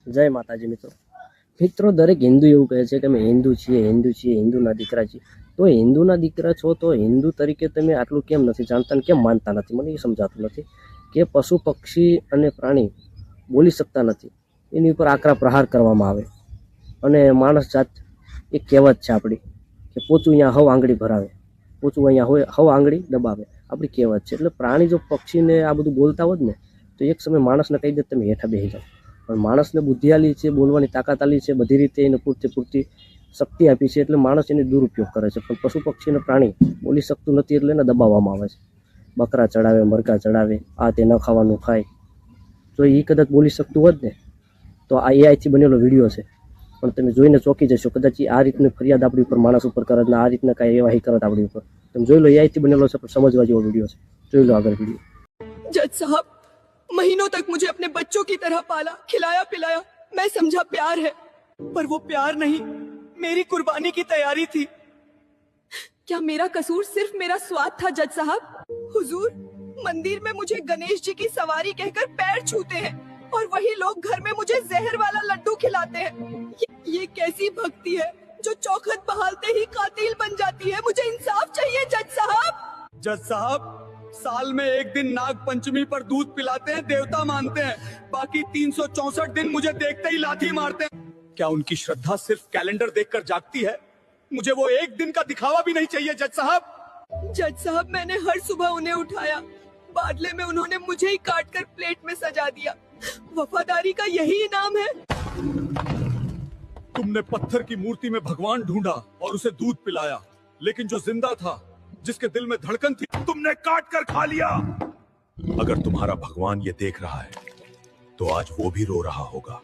જય માતાજી મિત્રો. મિત્રો, દરેક હિન્દુ એવું કહે છે કે અમે હિન્દુ છીએ, હિન્દુના દીકરા છીએ. તો હિન્દુના દીકરા છો તો હિન્દુ તરીકે તમે આટલું કેમ નથી જાણતા ને કેમ માનતા નથી? મને એ સમજાતું નથી કે પશુ પક્ષી અને પ્રાણી બોલી શકતા નથી, એની ઉપર આકરા પ્રહાર કરવામાં આવે. અને માણસ જાત એક કહેવત છે આપણી કે પોચું અહીંયા હવ આંગળી ભરાવે, પોચું અહીંયા હોય હવ આંગળી દબાવે, આપણી કહેવત છે. એટલે પ્રાણી જો પક્ષીને આ બધું બોલતા હોત ને તો એક સમય માણસને કહી દે તમે હેઠા બેસી જાઓ. પણ માણસને બુદ્ધિ આલી છે, બોલવાની તાકાત આલી છે, બધી રીતે એને પૂરતી શક્તિ આપી છે, એટલે માણસ એનો દુરુપયોગ કરે છે. પણ પશુ પક્ષી અને પ્રાણી બોલી શકતું નથી એટલે એને દબાવવામાં આવે છે. બકરા ચડાવે, મરઘા ચડાવે, આ તે ન ખાવાનું ખાય. જો એ કદાચ બોલી શકતું હોત ને તો આ એઆઈથી બનેલો વિડીયો છે, પણ તમે જોઈને ચોંકી જશો. કદાચ આ રીતની ફરિયાદ આપણી ઉપર માણસ ઉપર કરે ને આ રીતના કાંઈ એવાહી કરત આપણી ઉપર. તમે જોઈ લો, એઆઈથી બનેલો છે, પણ સમજવા જેવો વિડીયો છે. જોઈ લો આગળ વિડીયો. जज साहब, महीनों तक मुझे अपने बच्चों की तरह पाला, खिलाया पिलाया। मैं समझा प्यार है, पर वो प्यार नहीं, मेरी कुर्बानी की तैयारी थी। क्या मेरा कसूर सिर्फ मेरा स्वाद था जज साहब? हुजूर, मंदिर में मुझे गणेश जी की सवारी कहकर पैर छूते हैं और वही लोग घर में मुझे जहर वाला लड्डू खिलाते हैं। ये कैसी भक्ति है जो चौखट बहालते ही कातिल बन जाती है? मुझे इंसाफ चाहिए जज साहब। जज साहब, साल में एक दिन नाग पंचमी पर दूध पिलाते हैं, देवता मानते हैं, बाकी 364 दिन मुझे देखते ही लाठी मारते हैं। क्या उनकी श्रद्धा सिर्फ कैलेंडर देखकर जागती है? मुझे वो एक दिन का दिखावा भी नहीं चाहिए जज साहब। जज साहब, मैंने हर सुबह उन्हें उठाया, बादले में उन्होंने मुझे ही काट कर प्लेट में सजा दिया। वफादारी का यही इनाम है। तुमने पत्थर की मूर्ति में भगवान ढूंढा और उसे दूध पिलाया, लेकिन जो जिंदा था, जिसके दिल में धड़कन थी, तुमने काट कर खा लिया। अगर तुम्हारा भगवान ये देख रहा है तो आज वो भी रो रहा होगा।